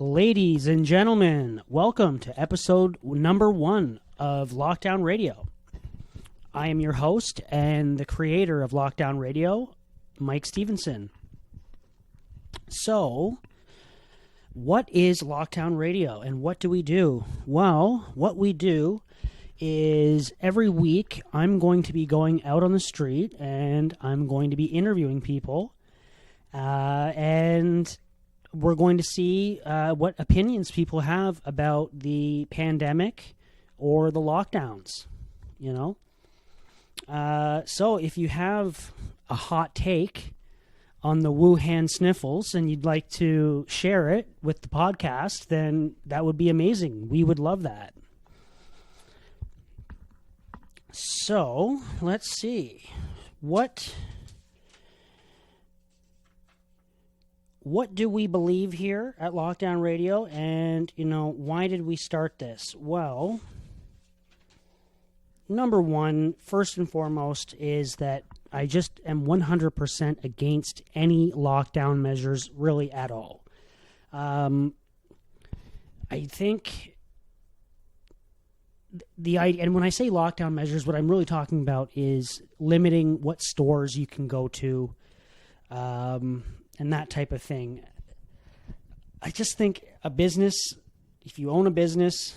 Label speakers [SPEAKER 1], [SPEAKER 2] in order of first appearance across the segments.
[SPEAKER 1] Ladies and gentlemen, welcome to episode number 1 of Lockdown Radio. I am your host and the creator of Lockdown Radio, Mike Stevenson. So, what is Lockdown Radio and what do we do? Well, what we do is every week I'm going to be going out on the street and I'm going to be interviewing people and we're going to see what opinions people have about the pandemic or the lockdowns, you know. So if you have a hot take on the Wuhan sniffles and you'd like to share it with the podcast, then that would be amazing. We would love that. So let's see. What do we believe here at Lockdown Radio? And, you know, why did we start this? Well, number one, first and foremost, is that I just am 100% against any lockdown measures really at all. I think and when I say lockdown measures, what I'm really talking about is limiting what stores you can go to, and that type of thing. I just think a business, if you own a business,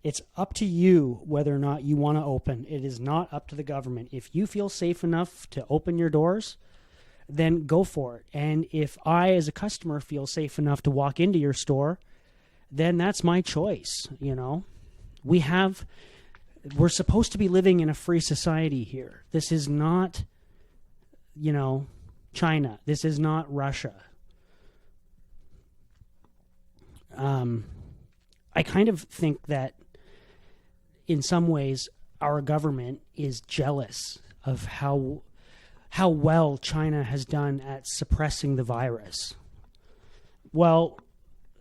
[SPEAKER 1] it's up to you whether or not you want to open. It is not up to the government. If you feel safe enough to open your doors, then go for it. And if I, as a customer, feel safe enough to walk into your store, then that's my choice, you know. We're supposed to be living in a free society here. This is not, you know, China. This is not Russia. I kind of think that in some ways our government is jealous of how well China has done at suppressing the virus. Well,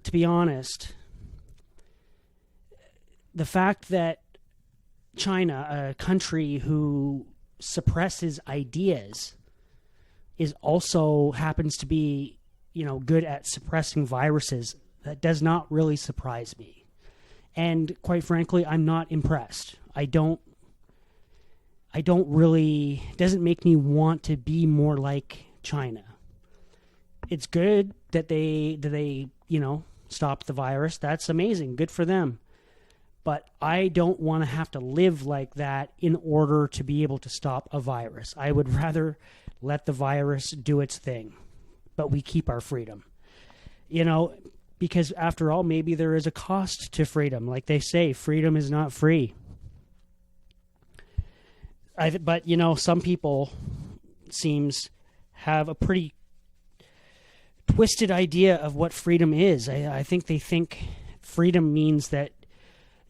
[SPEAKER 1] to be honest, the fact that China, a country who suppresses ideas, is also happens to be, you know, good at suppressing viruses, that does not really surprise me. And quite frankly, I'm not impressed. It doesn't make me want to be more like China. It's good that they, you know, stopped the virus. That's amazing. Good for them. But I don't want to have to live like that in order to be able to stop a virus. I would rather let the virus do its thing, but we keep our freedom. You know, because after all, maybe there is a cost to freedom. Like they say, freedom is not free. But, you know, some people have a pretty twisted idea of what freedom is. I think they think freedom means that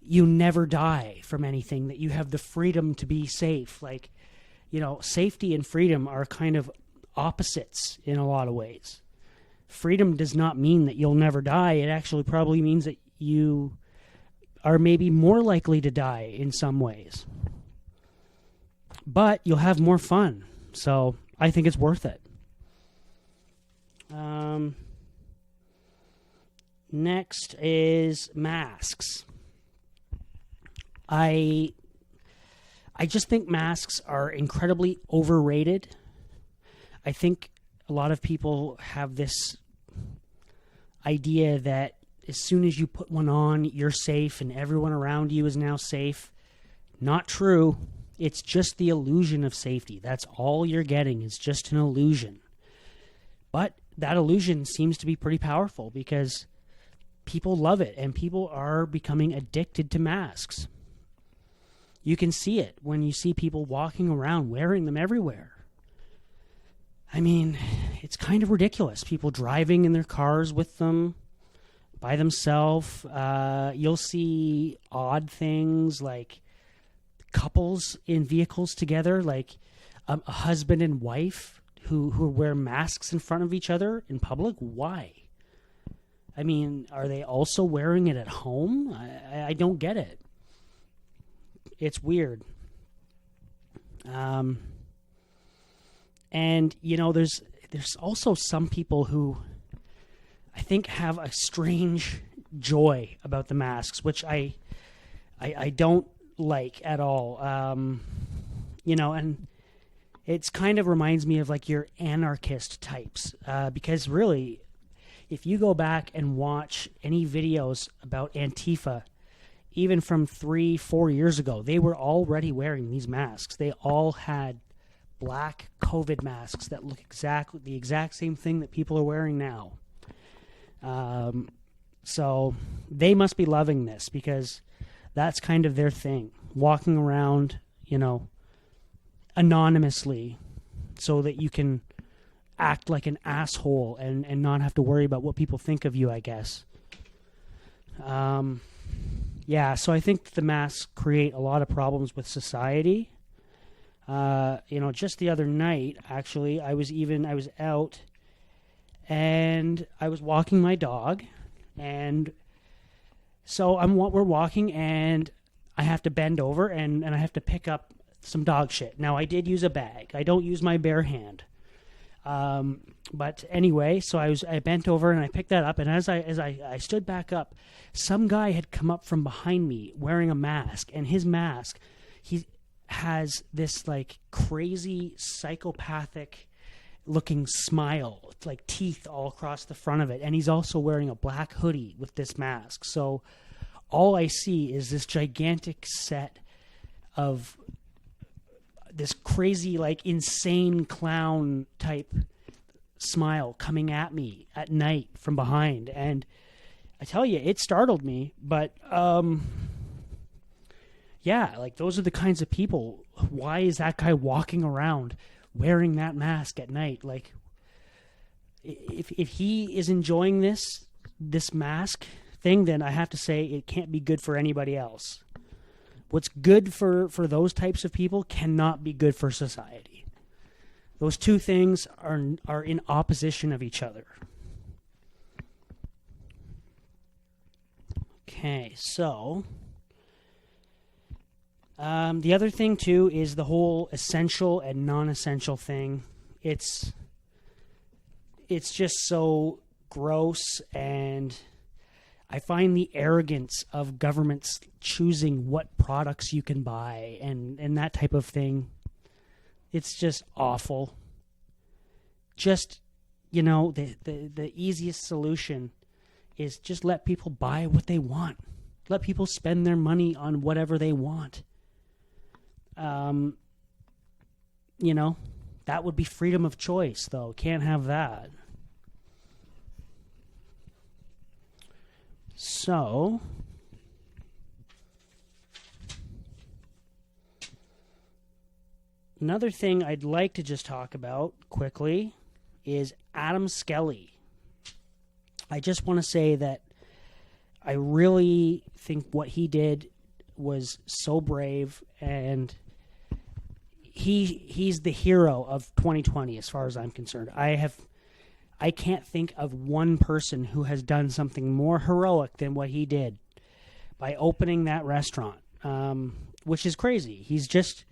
[SPEAKER 1] you never die from anything, that you have the freedom to be safe. Like, you know, safety and freedom are kind of opposites in a lot of ways. Freedom does not mean that you'll never die. It actually probably means that you are maybe more likely to die in some ways. But you'll have more fun. So I think it's worth it. Next is masks. I just think masks are incredibly overrated. I think a lot of people have this idea that as soon as you put one on, you're safe and everyone around you is now safe. Not true. It's just the illusion of safety. That's all you're getting is just an illusion. But that illusion seems to be pretty powerful because people love it and people are becoming addicted to masks. You can see it when you see people walking around wearing them everywhere. I mean, it's kind of ridiculous. People driving in their cars with them by themselves. You'll see odd things like couples in vehicles together, like a husband and wife who wear masks in front of each other in public. Why? I mean, are they also wearing it at home? I don't get it. It's weird. And, you know, there's also some people who I think, have a strange joy about the masks, which I don't like at all. And it's kind of reminds me of like your anarchist types, because really, if you go back and watch any videos about Antifa, even from 3-4 years ago, they were already wearing these masks. They all had black COVID masks that look exactly the exact same thing that people are wearing now. So they must be loving this, because that's kind of their thing, walking around, anonymously, so that you can act like an asshole and not have to worry about what people think of you, I guess. So I think the masks create a lot of problems with society. Just the other night, actually, I was out and I was walking my dog, and so we're walking, and I have to bend over and I have to pick up some dog shit. Now, I did use a bag. I don't use my bare hand. But anyway, so I bent over and I picked that up, and as I stood back up, some guy had come up from behind me wearing a mask, and his mask, he has this like crazy psychopathic looking smile. It's like teeth all across the front of it, and he's also wearing a black hoodie with this mask. So all I see is this gigantic set of this crazy, like, insane clown type smile coming at me at night from behind. And I tell you, it startled me. But those are the kinds of people. Why is that guy walking around wearing that mask at night? Like, if he is enjoying this mask thing, then I have to say it can't be good for anybody else. What's good for those types of people cannot be good for society. Those two things are in opposition of each other. Okay, so the other thing too is the whole essential and non-essential thing. It's just so gross, and I find the arrogance of governments choosing what products you can buy and that type of thing. It's just awful. Just, the easiest solution is just let people buy what they want. Let people spend their money on whatever they want. That would be freedom of choice, though. Can't have that. So, another thing I'd like to just talk about quickly is Adam Skelly. I just want to say that I really think what he did was so brave, and he's the hero of 2020 as far as I'm concerned. I can't think of one person who has done something more heroic than what he did by opening that restaurant, which is crazy. He's just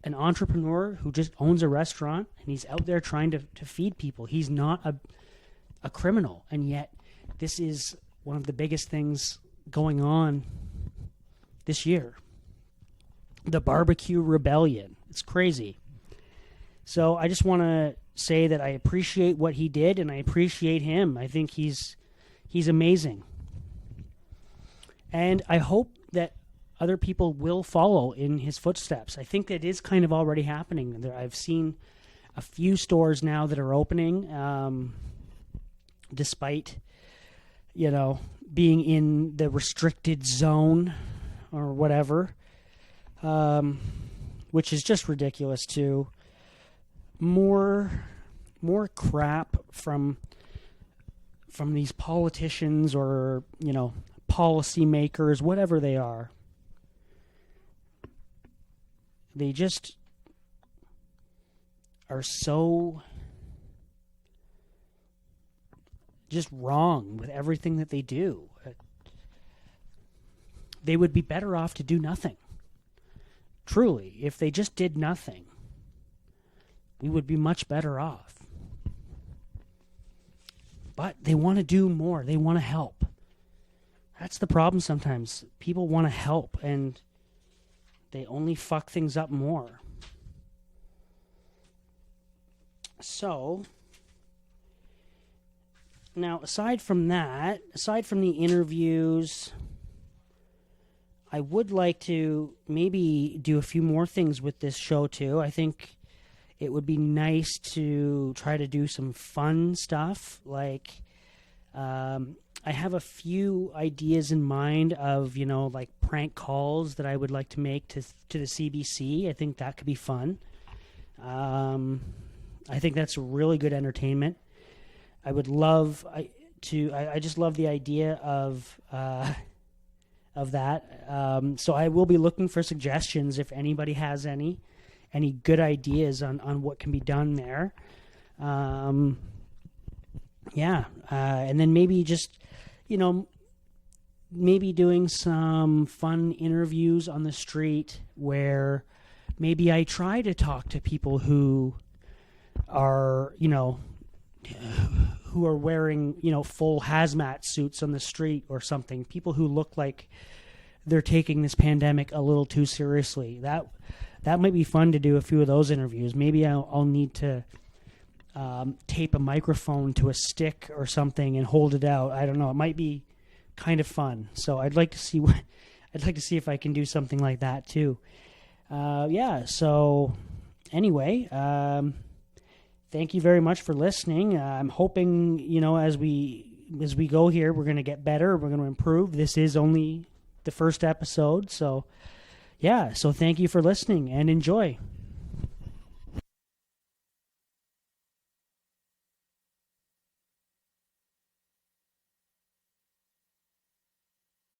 [SPEAKER 1] an entrepreneur who just owns a restaurant, and he's out there trying to feed people. He's not a criminal, and yet this is one of the biggest things going on this year. The barbecue rebellion. It's crazy. So I just want to say that I appreciate what he did, and I appreciate him. I think he's amazing. And I hope that other people will follow in his footsteps. I think that is kind of already happening. I've seen a few stores now that are opening, despite, being in the restricted zone or whatever, which is just ridiculous too. More crap from these politicians or, policy makers, whatever they are. They just are so just wrong with everything that they do. They would be better off to do nothing. Truly, if they just did nothing, we would be much better off. but they want to do more. They want to help. That's the problem sometimes. People want to help, and they only fuck things up more. So, now, aside from the interviews, I would like to maybe do a few more things with this show, too. I think it would be nice to try to do some fun stuff. Like, I have a few ideas in mind of, like prank calls that I would like to make to the CBC. I think that could be fun. I think that's really good entertainment. I would love I just love the idea of that. So I will be looking for suggestions if anybody has any good ideas on what can be done there. And then maybe just, maybe doing some fun interviews on the street where maybe I try to talk to people who are, who are wearing, full hazmat suits on the street or something. People who look like they're taking this pandemic a little too seriously. That might be fun to do a few of those interviews. Maybe I'll need to tape a microphone to a stick or something and hold it out. I don't know. It might be kind of fun. So I'd like to see if I can do something like that too. So anyway, thank you very much for listening. I'm hoping, as we go here, we're going to get better. We're going to improve. This is only the first episode. So, so thank you for listening and enjoy.